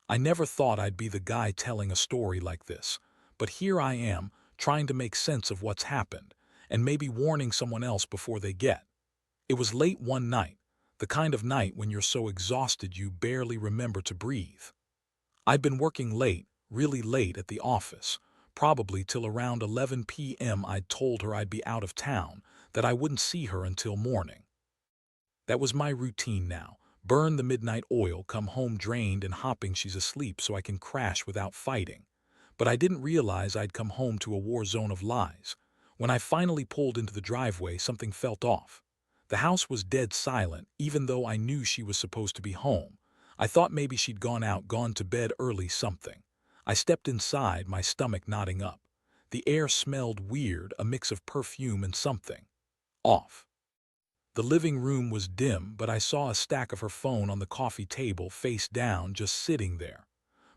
I never thought I'd be the guy telling a story like this, but here I am, trying to make sense of what's happened, and maybe warning someone else before they get. It was late one night, the kind of night when you're so exhausted you barely remember to breathe. I'd been working late, really late at the office, probably till around 11 p.m. I'd told her I'd be out of town, that I wouldn't see her until morning. That was my routine now. Burn the midnight oil, come home drained and hopping she's asleep so I can crash without fighting. But I didn't realize I'd come home to a war zone of lies. When I finally pulled into the driveway, something felt off. The house was dead silent, even though I knew she was supposed to be home. I thought maybe she'd gone out, gone to bed early, something. I stepped inside, my stomach knotting up. The air smelled weird, a mix of perfume and something off. The living room was dim, but I saw a stack of her phone on the coffee table, face down, just sitting there.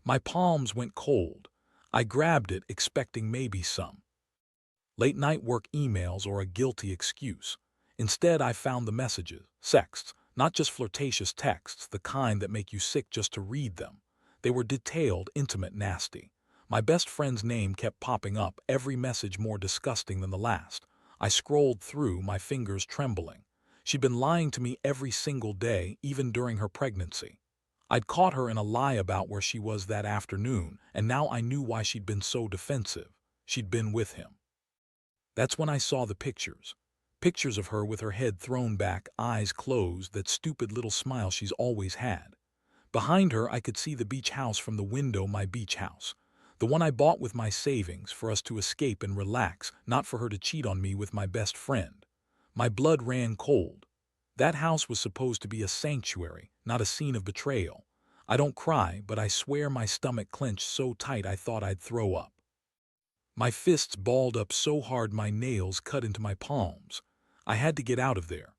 My palms went cold. I grabbed it, expecting maybe some late-night work emails or a guilty excuse. Instead, I found the messages, sexts, not just flirtatious texts, the kind that make you sick just to read them. They were detailed, intimate, nasty. My best friend's name kept popping up, every message more disgusting than the last. I scrolled through, my fingers trembling. She'd been lying to me every single day, even during her pregnancy. I'd caught her in a lie about where she was that afternoon, and now I knew why she'd been so defensive. She'd been with him. That's when I saw the pictures. Pictures of her with her head thrown back, eyes closed, that stupid little smile she's always had. Behind her, I could see the beach house from the window, my beach house. The one I bought with my savings, for us to escape and relax, not for her to cheat on me with my best friend. My blood ran cold. That house was supposed to be a sanctuary, not a scene of betrayal. I don't cry, but I swear my stomach clenched so tight I thought I'd throw up. My fists balled up so hard my nails cut into my palms. I had to get out of there.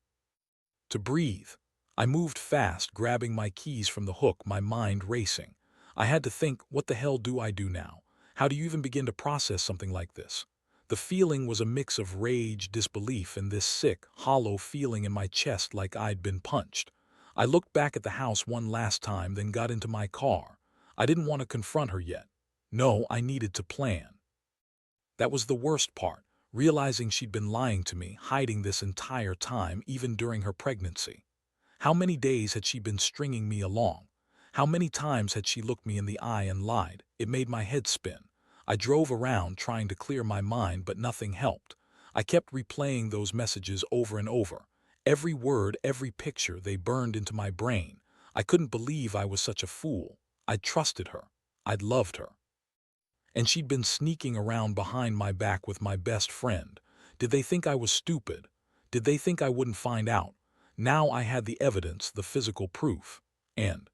To breathe. I moved fast, grabbing my keys from the hook, my mind racing. I had to think, what the hell do I do now? How do you even begin to process something like this? The feeling was a mix of rage, disbelief, and this sick, hollow feeling in my chest like I'd been punched. I looked back at the house one last time, then got into my car. I didn't want to confront her yet. No, I needed to plan. That was the worst part, realizing she'd been lying to me, hiding this entire time, even during her pregnancy. How many days had she been stringing me along? How many times had she looked me in the eye and lied? It made my head spin. I drove around trying to clear my mind, but nothing helped. I kept replaying those messages over and over. Every word, every picture, they burned into my brain. I couldn't believe I was such a fool. I'd trusted her. I'd loved her. And she'd been sneaking around behind my back with my best friend. Did they think I was stupid? Did they think I wouldn't find out? Now I had the evidence, the physical proof. And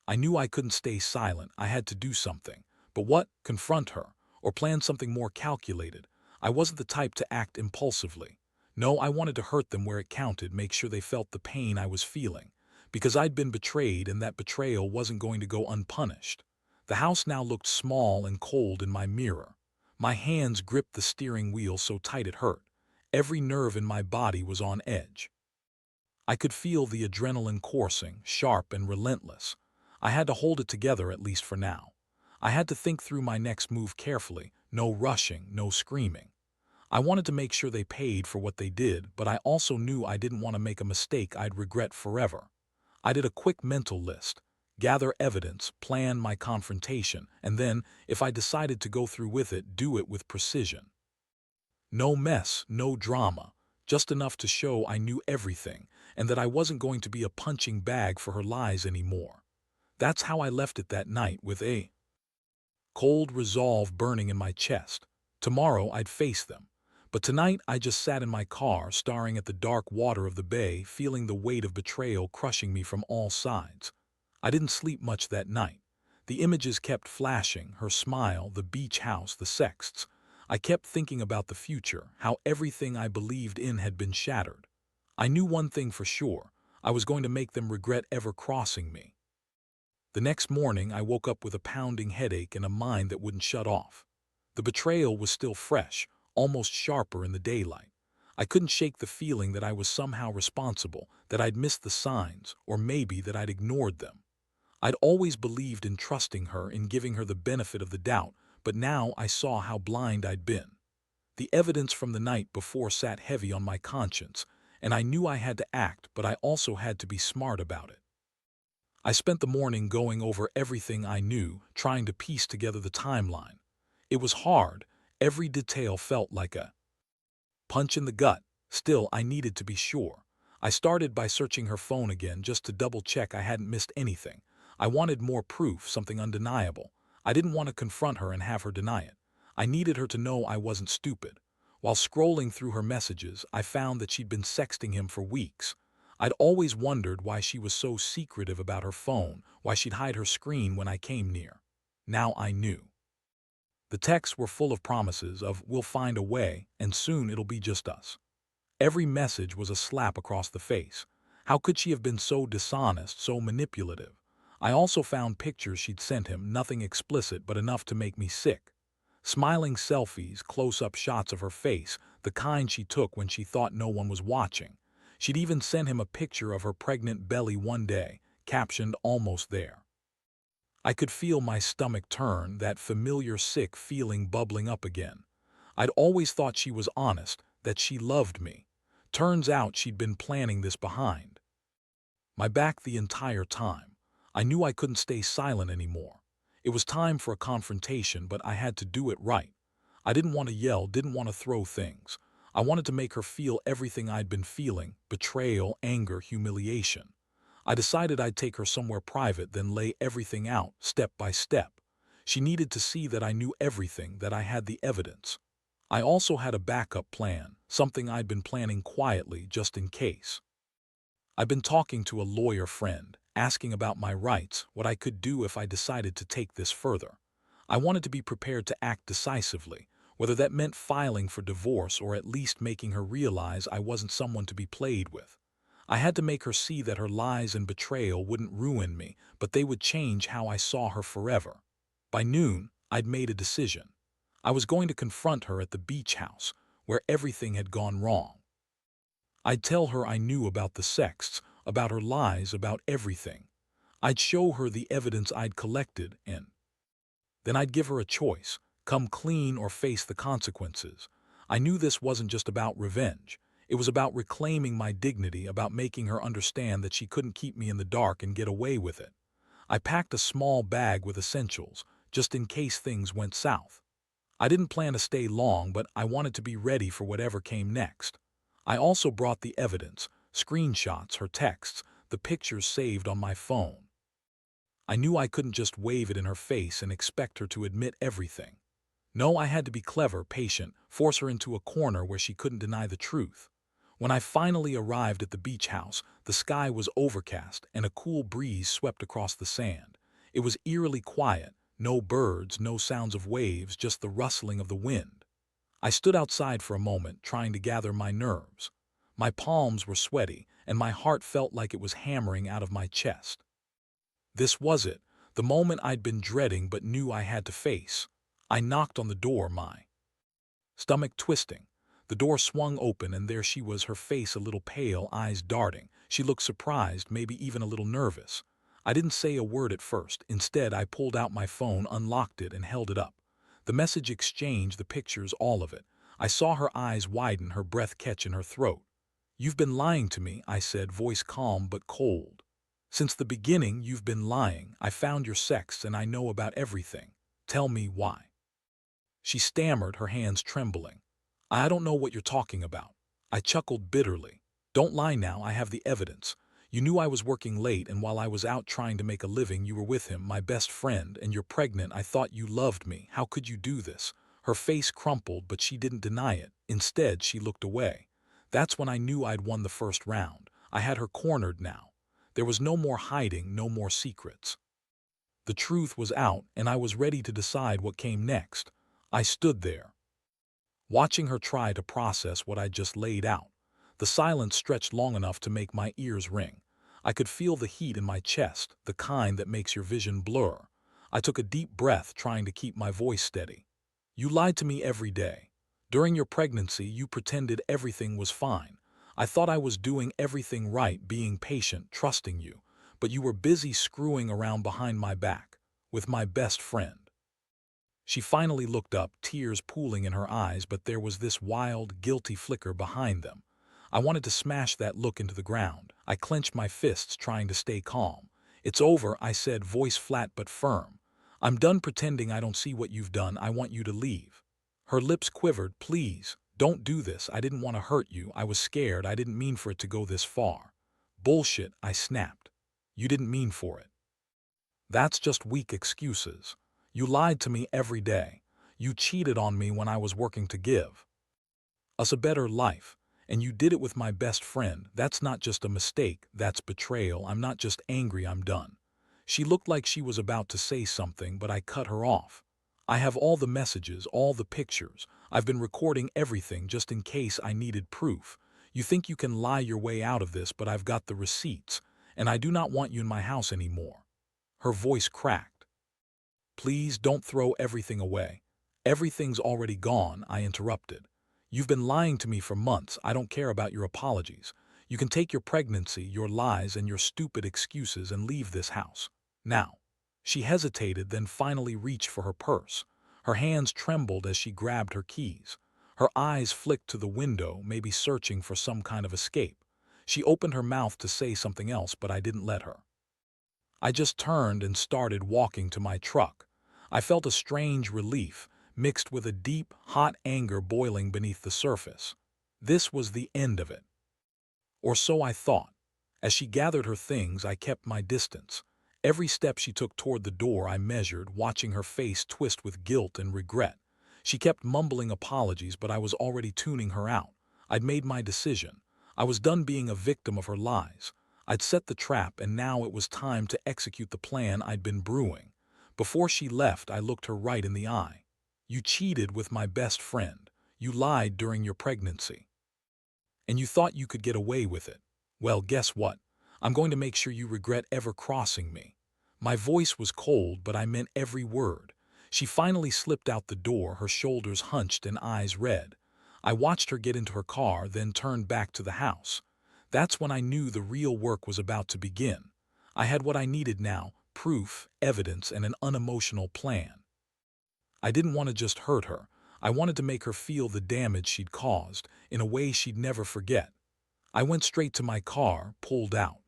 I knew I couldn't stay silent. I had to do something. But what? Confront her? Or plan something more calculated? I wasn't the type to act impulsively. No, I wanted to hurt them where it counted, make sure they felt the pain I was feeling. Because I'd been betrayed, and that betrayal wasn't going to go unpunished. The house now looked small and cold in my mirror. My hands gripped the steering wheel so tight it hurt. Every nerve in my body was on edge. I could feel the adrenaline coursing, sharp and relentless. I had to hold it together, at least for now. I had to think through my next move carefully, no rushing, no screaming. I wanted to make sure they paid for what they did, but I also knew I didn't want to make a mistake I'd regret forever. I did a quick mental list, gather evidence, plan my confrontation, and then, if I decided to go through with it, do it with precision. No mess, no drama, just enough to show I knew everything, and that I wasn't going to be a punching bag for her lies anymore. That's how I left it that night, with a cold resolve burning in my chest. Tomorrow I'd face them. But tonight I just sat in my car, staring at the dark water of the bay, feeling the weight of betrayal crushing me from all sides. I didn't sleep much that night. The images kept flashing, her smile, the beach house, the sexts. I kept thinking about the future, how everything I believed in had been shattered. I knew one thing for sure. I was going to make them regret ever crossing me. The next morning I woke up with a pounding headache and a mind that wouldn't shut off. The betrayal was still fresh, almost sharper in the daylight. I couldn't shake the feeling that I was somehow responsible, that I'd missed the signs, or maybe that I'd ignored them. I'd always believed in trusting her, in giving her the benefit of the doubt, but now I saw how blind I'd been. The evidence from the night before sat heavy on my conscience, and I knew I had to act, but I also had to be smart about it. I spent the morning going over everything I knew, trying to piece together the timeline. It was hard. Every detail felt like a punch in the gut. Still, I needed to be sure. I started by searching her phone again just to double-check I hadn't missed anything. I wanted more proof, something undeniable. I didn't want to confront her and have her deny it. I needed her to know I wasn't stupid. While scrolling through her messages, I found that she'd been sexting him for weeks. I'd always wondered why she was so secretive about her phone, why she'd hide her screen when I came near. Now I knew. The texts were full of promises of "we'll find a way, and soon it'll be just us." Every message was a slap across the face. How could she have been so dishonest, so manipulative? I also found pictures she'd sent him, nothing explicit but enough to make me sick. Smiling selfies, close-up shots of her face, the kind she took when she thought no one was watching. She'd even sent him a picture of her pregnant belly one day, captioned "almost there." I could feel my stomach turn, that familiar sick feeling bubbling up again. I'd always thought she was honest, that she loved me. Turns out she'd been planning this behind my back the entire time. I knew I couldn't stay silent anymore. It was time for a confrontation, but I had to do it right. I didn't want to yell, didn't want to throw things. I wanted to make her feel everything I'd been feeling: betrayal, anger, humiliation. I decided I'd take her somewhere private, then lay everything out, step by step. She needed to see that I knew everything, that I had the evidence. I also had a backup plan, something I'd been planning quietly just in case. I've been talking to a lawyer friend, asking about my rights, what I could do if I decided to take this further. I wanted to be prepared to act decisively, whether that meant filing for divorce or at least making her realize I wasn't someone to be played with. I had to make her see that her lies and betrayal wouldn't ruin me, but they would change how I saw her forever. By noon, I'd made a decision. I was going to confront her at the beach house, where everything had gone wrong. I'd tell her I knew about the sexts, about her lies, about everything. I'd show her the evidence I'd collected, and then I'd give her a choice: come clean or face the consequences. I knew this wasn't just about revenge. It was about reclaiming my dignity, about making her understand that she couldn't keep me in the dark and get away with it. I packed a small bag with essentials, just in case things went south. I didn't plan to stay long, but I wanted to be ready for whatever came next. I also brought the evidence: screenshots, her texts, the pictures saved on my phone. I knew I couldn't just wave it in her face and expect her to admit everything. No, I had to be clever, patient, force her into a corner where she couldn't deny the truth. When I finally arrived at the beach house, the sky was overcast and a cool breeze swept across the sand. It was eerily quiet, no birds, no sounds of waves, just the rustling of the wind. I stood outside for a moment, trying to gather my nerves. My palms were sweaty, and my heart felt like it was hammering out of my chest. This was it, the moment I'd been dreading but knew I had to face. I knocked on the door, my stomach twisting. The door swung open, and there she was, her face a little pale, eyes darting. She looked surprised, maybe even a little nervous. I didn't say a word at first. Instead, I pulled out my phone, unlocked it, and held it up. The message exchange, the pictures, all of it. I saw her eyes widen, her breath catch in her throat. "You've been lying to me," I said, voice calm but cold. "Since the beginning, you've been lying. I found your sex, and I know about everything. Tell me why." She stammered, her hands trembling. "I don't know what you're talking about." I chuckled bitterly. "Don't lie now, I have the evidence. You knew I was working late, and while I was out trying to make a living, you were with him, my best friend, and you're pregnant. I thought you loved me. How could you do this?" Her face crumpled, but she didn't deny it. Instead, she looked away. That's when I knew I'd won the first round. I had her cornered now. There was no more hiding, no more secrets. The truth was out, and I was ready to decide what came next. I stood there, watching her try to process what I'd just laid out. The silence stretched long enough to make my ears ring. I could feel the heat in my chest, the kind that makes your vision blur. I took a deep breath, trying to keep my voice steady. "You lied to me every day. During your pregnancy, you pretended everything was fine. I thought I was doing everything right, being patient, trusting you. but you were busy screwing around behind my back with my best friend." She finally looked up, tears pooling in her eyes, but there was this wild, guilty flicker behind them. I wanted to smash that look into the ground. I clenched my fists, trying to stay calm. "It's over," I said, voice flat but firm. "I'm done pretending I don't see what you've done. I want you to leave." Her lips quivered. "Please, don't do this. I didn't want to hurt you. I was scared. I didn't mean for it to go this far." "Bullshit," I snapped. "You didn't mean for it. That's just weak excuses. You lied to me every day. You cheated on me when I was working to give us a better life. And you did it with my best friend. That's not just a mistake, that's betrayal. I'm not just angry, I'm done." She looked like she was about to say something, but I cut her off. "I have all the messages, all the pictures. I've been recording everything just in case I needed proof. You think you can lie your way out of this, but I've got the receipts, and I do not want you in my house anymore." Her voice cracked. "Please don't throw everything away." "Everything's already gone," I interrupted. "You've been lying to me for months. I don't care about your apologies. You can take your pregnancy, your lies, and your stupid excuses and leave this house. Now." She hesitated, then finally reached for her purse. Her hands trembled as she grabbed her keys. Her eyes flicked to the window, maybe searching for some kind of escape. She opened her mouth to say something else, but I didn't let her. I just turned and started walking to my truck. I felt a strange relief, mixed with a deep, hot anger boiling beneath the surface. This was the end of it. Or so I thought. As she gathered her things, I kept my distance. Every step she took toward the door I measured, watching her face twist with guilt and regret. She kept mumbling apologies, but I was already tuning her out. I'd made my decision. I was done being a victim of her lies. I'd set the trap, and now it was time to execute the plan I'd been brewing. Before she left, I looked her right in the eye. "You cheated with my best friend. You lied during your pregnancy. And you thought you could get away with it. Well, guess what? I'm going to make sure you regret ever crossing me." My voice was cold, but I meant every word. She finally slipped out the door, her shoulders hunched and eyes red. I watched her get into her car, then turned back to the house. That's when I knew the real work was about to begin. I had what I needed now: proof, evidence, and an unemotional plan. I didn't want to just hurt her. I wanted to make her feel the damage she'd caused, in a way she'd never forget. I went straight to my car, pulled out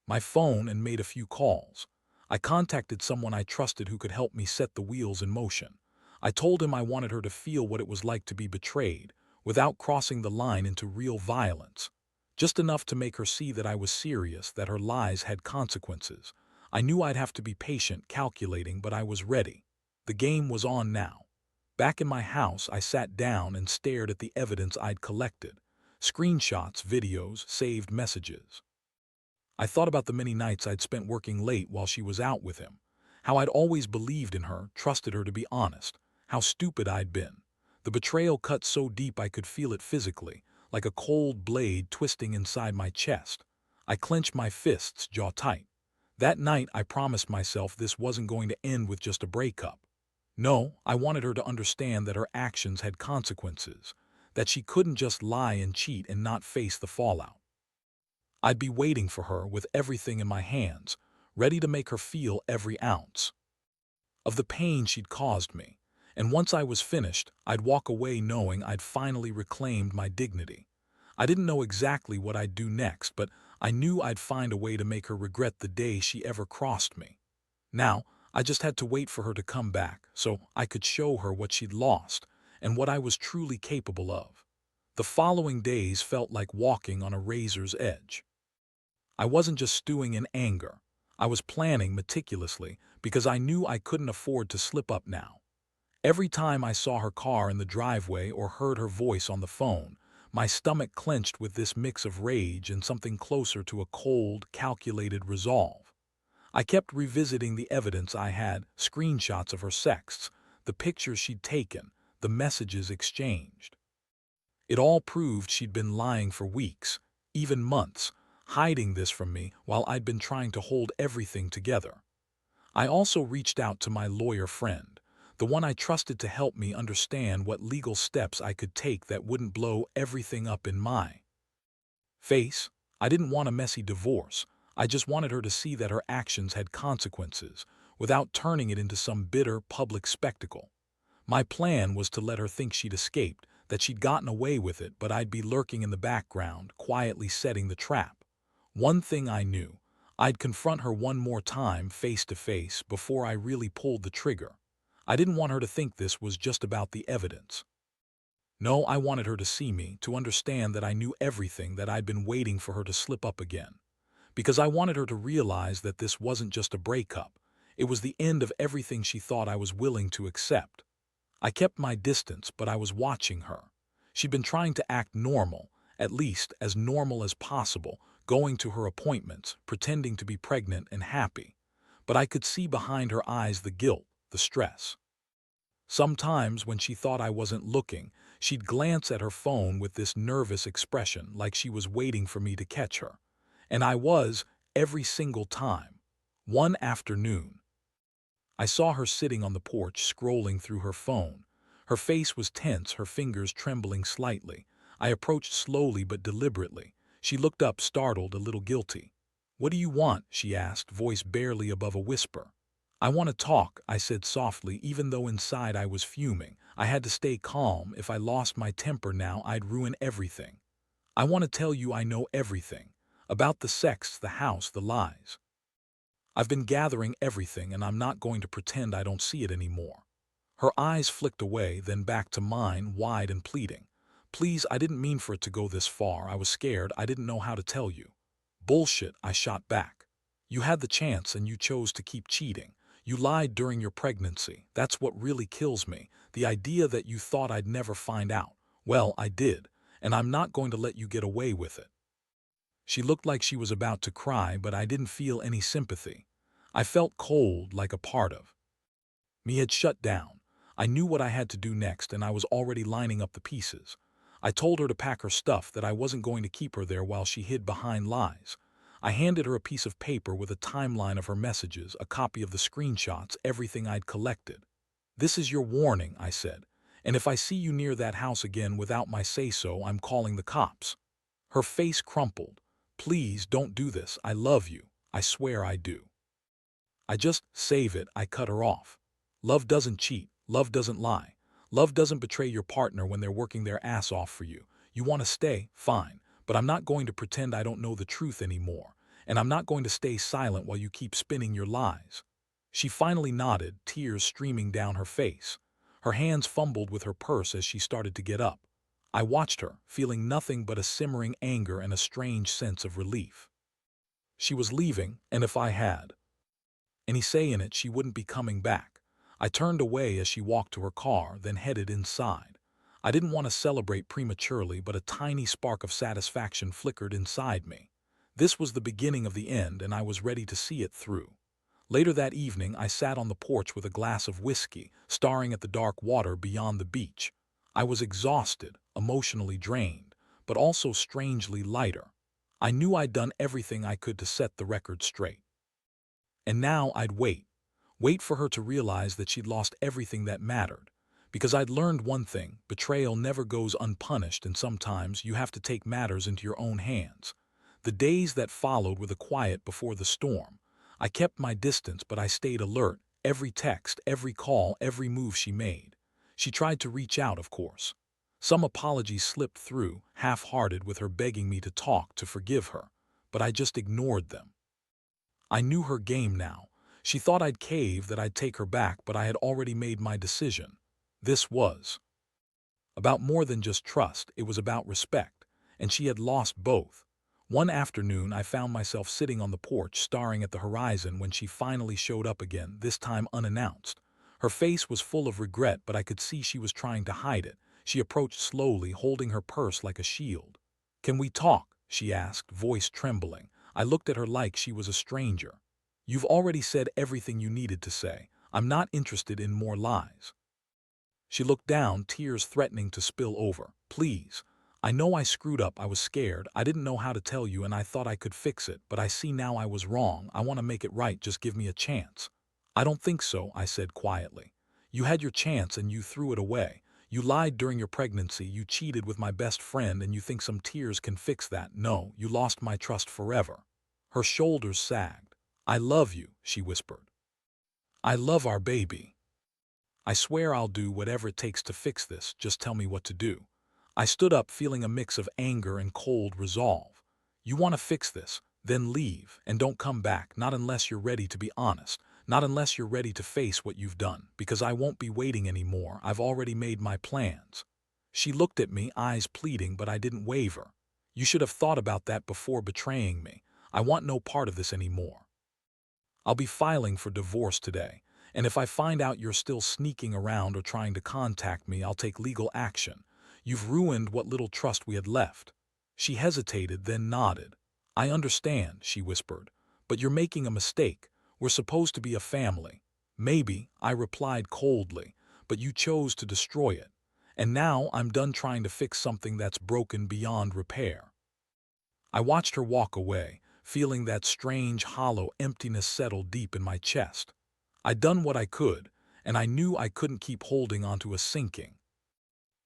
my phone, and made a few calls. I contacted someone I trusted who could help me set the wheels in motion. I told him I wanted her to feel what it was like to be betrayed, without crossing the line into real violence. Just enough to make her see that I was serious, that her lies had consequences. I knew I'd have to be patient, calculating, but I was ready. The game was on now. Back in my house, I sat down and stared at the evidence I'd collected. Screenshots, videos, saved messages. I thought about the many nights I'd spent working late while she was out with him. How I'd always believed in her, trusted her to be honest. How stupid I'd been. The betrayal cut so deep I could feel it physically, like a cold blade twisting inside my chest. I clenched my fists, jaw tight. That night, I promised myself this wasn't going to end with just a breakup. No, I wanted her to understand that her actions had consequences, that she couldn't just lie and cheat and not face the fallout. I'd be waiting for her with everything in my hands, ready to make her feel every ounce of the pain she'd caused me. And once I was finished, I'd walk away knowing I'd finally reclaimed my dignity. I didn't know exactly what I'd do next, but I knew I'd find a way to make her regret the day she ever crossed me. Now, I just had to wait for her to come back so I could show her what she'd lost and what I was truly capable of. The following days felt like walking on a razor's edge. I wasn't just stewing in anger. I was planning meticulously because I knew I couldn't afford to slip up now. Every time I saw her car in the driveway or heard her voice on the phone, my stomach clenched with this mix of rage and something closer to a cold, calculated resolve. I kept revisiting the evidence I had, screenshots of her sexts, the pictures she'd taken, the messages exchanged. It all proved she'd been lying for weeks, even months, hiding this from me while I'd been trying to hold everything together. I also reached out to my lawyer friend, the one I trusted to help me understand what legal steps I could take that wouldn't blow everything up in my face. I didn't want a messy divorce. I just wanted her to see that her actions had consequences, without turning it into some bitter public spectacle. My plan was to let her think she'd escaped, that she'd gotten away with it, but I'd be lurking in the background, quietly setting the trap. One thing I knew: I'd confront her one more time face to face before I really pulled the trigger. I didn't want her to think this was just about the evidence. No, I wanted her to see me, to understand that I knew everything, that I'd been waiting for her to slip up again. Because I wanted her to realize that this wasn't just a breakup. It was the end of everything she thought I was willing to accept. I kept my distance, but I was watching her. She'd been trying to act normal, at least as normal as possible, going to her appointments, pretending to be pregnant and happy. But I could see behind her eyes the guilt, the stress. Sometimes, when she thought I wasn't looking, she'd glance at her phone with this nervous expression, like she was waiting for me to catch her. And I was, every single time. One afternoon, I saw her sitting on the porch scrolling through her phone. Her face was tense, her fingers trembling slightly. I approached slowly but deliberately. She looked up, startled, a little guilty. "What do you want?" she asked, voice barely above a whisper. "I want to talk," I said softly, even though inside I was fuming. I had to stay calm. If I lost my temper now, I'd ruin everything. "I want to tell you I know everything. About the sex, the house, the lies. I've been gathering everything, and I'm not going to pretend I don't see it anymore." Her eyes flicked away, then back to mine, wide and pleading. "Please, I didn't mean for it to go this far. I was scared. I didn't know how to tell you." "Bullshit," I shot back. "You had the chance and you chose to keep cheating. You lied during your pregnancy. That's what really kills me. The idea that you thought I'd never find out. Well, I did, and I'm not going to let you get away with it." She looked like she was about to cry, but I didn't feel any sympathy. I felt cold, like a part of me had shut down. I knew what I had to do next, and I was already lining up the pieces. I told her to pack her stuff, that I wasn't going to keep her there while she hid behind lies. I handed her a piece of paper with a timeline of her messages, a copy of the screenshots, everything I'd collected. "This is your warning," I said, "and if I see you near that house again without my say-so, I'm calling the cops." Her face crumpled. "Please don't do this. I love you. I swear I do." "I just save it," I cut her off. "Love doesn't cheat. Love doesn't lie. Love doesn't betray your partner when they're working their ass off for you. You want to stay? Fine. But I'm not going to pretend I don't know the truth anymore. And I'm not going to stay silent while you keep spinning your lies." She finally nodded, tears streaming down her face. Her hands fumbled with her purse as she started to get up. I watched her, feeling nothing but a simmering anger and a strange sense of relief. She was leaving, and if I had any say in it, she wouldn't be coming back. I turned away as she walked to her car, then headed inside. I didn't want to celebrate prematurely, but a tiny spark of satisfaction flickered inside me. This was the beginning of the end, and I was ready to see it through. Later that evening, I sat on the porch with a glass of whiskey, staring at the dark water beyond the beach. I was exhausted, emotionally drained, but also strangely lighter. I knew I'd done everything I could to set the record straight. And now I'd wait for her to realize that she'd lost everything that mattered. Because I'd learned one thing: betrayal never goes unpunished, and sometimes you have to take matters into your own hands. The days that followed were the quiet before the storm. I kept my distance, but I stayed alert. Every text, every call, every move she made. She tried to reach out, of course. Some apologies slipped through, half-hearted, with her begging me to talk, to forgive her. But I just ignored them. I knew her game now. She thought I'd cave, that I'd take her back, but I had already made my decision. This was about more than just trust. It was about respect, and she had lost both. One afternoon, I found myself sitting on the porch, staring at the horizon, when she finally showed up again, this time unannounced. Her face was full of regret, but I could see she was trying to hide it. She approached slowly, holding her purse like a shield. "Can we talk?" she asked, voice trembling. I looked at her like she was a stranger. "You've already said everything you needed to say. I'm not interested in more lies." She looked down, tears threatening to spill over. "Please. I know I screwed up. I was scared. I didn't know how to tell you, and I thought I could fix it, but I see now I was wrong. I want to make it right. Just give me a chance." "I don't think so," I said quietly. "You had your chance and you threw it away. You lied during your pregnancy, you cheated with my best friend, and you think some tears can fix that. No, you lost my trust forever." Her shoulders sagged. "I love you," she whispered. "I love our baby. I swear I'll do whatever it takes to fix this, just tell me what to do." I stood up feeling a mix of anger and cold resolve. "You want to fix this? Then leave, and don't come back, not unless you're ready to be honest, not unless you're ready to face what you've done, because I won't be waiting anymore, I've already made my plans." She looked at me, eyes pleading, but I didn't waver. "You should have thought about that before betraying me. I want no part of this anymore. I'll be filing for divorce today, and if I find out you're still sneaking around or trying to contact me, I'll take legal action. You've ruined what little trust we had left." She hesitated, then nodded. "I understand," she whispered, "but you're making a mistake. We're supposed to be a family." "Maybe," I replied coldly, "but you chose to destroy it. And now I'm done trying to fix something that's broken beyond repair." I watched her walk away, feeling that strange, hollow emptiness settle deep in my chest. I'd done what I could, and I knew I couldn't keep holding onto a sinking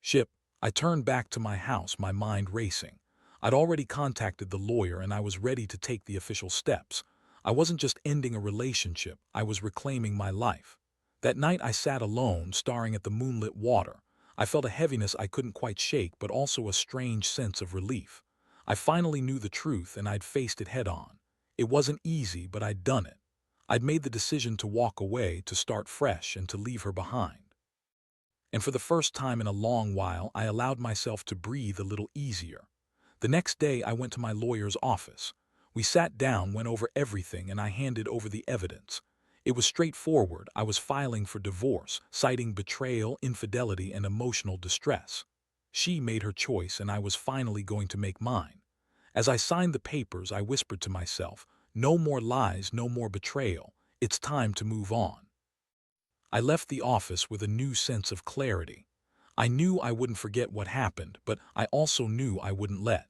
ship. I turned back to my house, my mind racing. I'd already contacted the lawyer and I was ready to take the official steps. I wasn't just ending a relationship, I was reclaiming my life. That night I sat alone, staring at the moonlit water. I felt a heaviness I couldn't quite shake, but also a strange sense of relief. I finally knew the truth and I'd faced it head on. It wasn't easy, but I'd done it. I'd made the decision to walk away, to start fresh, and to leave her behind. And for the first time in a long while, I allowed myself to breathe a little easier. The next day, I went to my lawyer's office. We sat down, went over everything, and I handed over the evidence. It was straightforward. I was filing for divorce, citing betrayal, infidelity, and emotional distress. She made her choice, and I was finally going to make mine. As I signed the papers, I whispered to myself, "No more lies, no more betrayal. It's time to move on." I left the office with a new sense of clarity. I knew I wouldn't forget what happened, but I also knew I wouldn't let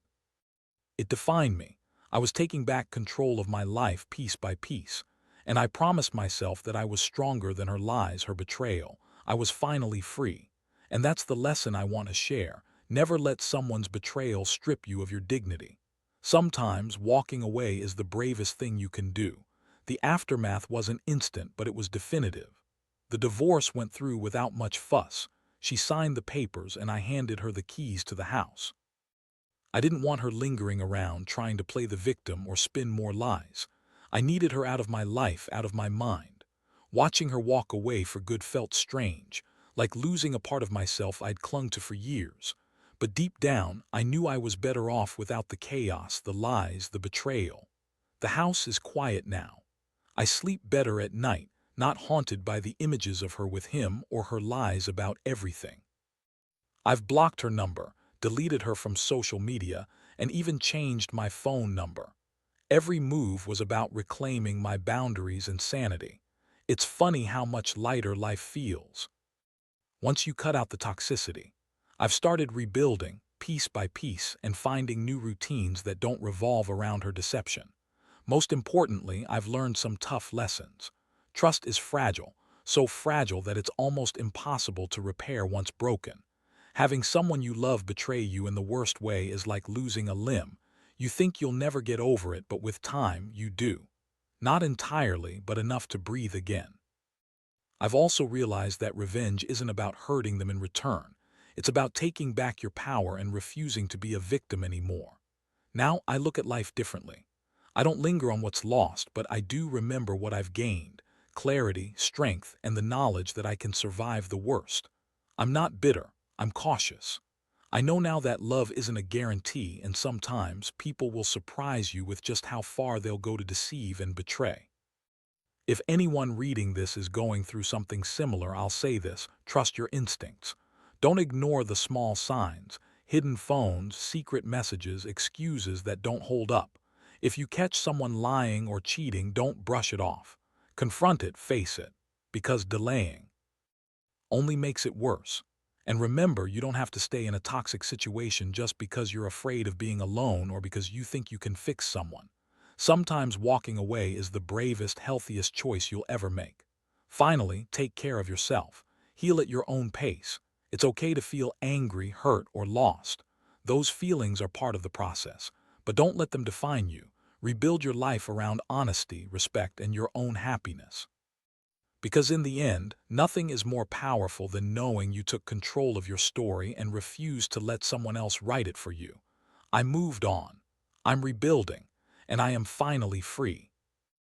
it define me. I was taking back control of my life piece by piece, and I promised myself that I was stronger than her lies, her betrayal. I was finally free. And that's the lesson I want to share. Never let someone's betrayal strip you of your dignity. Sometimes walking away is the bravest thing you can do. The aftermath wasn't instant, but it was definitive. The divorce went through without much fuss. She signed the papers and I handed her the keys to the house. I didn't want her lingering around, trying to play the victim or spin more lies. I needed her out of my life, out of my mind. Watching her walk away for good felt strange, like losing a part of myself I'd clung to for years. But deep down, I knew I was better off without the chaos, the lies, the betrayal. The house is quiet now. I sleep better at night, not haunted by the images of her with him or her lies about everything. I've blocked her number, deleted her from social media, and even changed my phone number. Every move was about reclaiming my boundaries and sanity. It's funny how much lighter life feels once you cut out the toxicity. I've started rebuilding, piece by piece, and finding new routines that don't revolve around her deception. Most importantly, I've learned some tough lessons. Trust is fragile, so fragile that it's almost impossible to repair once broken. Having someone you love betray you in the worst way is like losing a limb. You think you'll never get over it, but with time, you do. Not entirely, but enough to breathe again. I've also realized that revenge isn't about hurting them in return. It's about taking back your power and refusing to be a victim anymore. Now I look at life differently. I don't linger on what's lost, but I do remember what I've gained: clarity, strength, and the knowledge that I can survive the worst. I'm not bitter, I'm cautious. I know now that love isn't a guarantee, and sometimes people will surprise you with just how far they'll go to deceive and betray. If anyone reading this is going through something similar, I'll say this: trust your instincts. Don't ignore the small signs, hidden phones, secret messages, excuses that don't hold up. If you catch someone lying or cheating, don't brush it off. Confront it, face it, because delaying only makes it worse. And remember, you don't have to stay in a toxic situation just because you're afraid of being alone or because you think you can fix someone. Sometimes walking away is the bravest, healthiest choice you'll ever make. Finally, take care of yourself. Heal at your own pace. It's okay to feel angry, hurt, or lost. Those feelings are part of the process, but don't let them define you. Rebuild your life around honesty, respect, and your own happiness. Because in the end, nothing is more powerful than knowing you took control of your story and refused to let someone else write it for you. I moved on. I'm rebuilding, and I am finally free.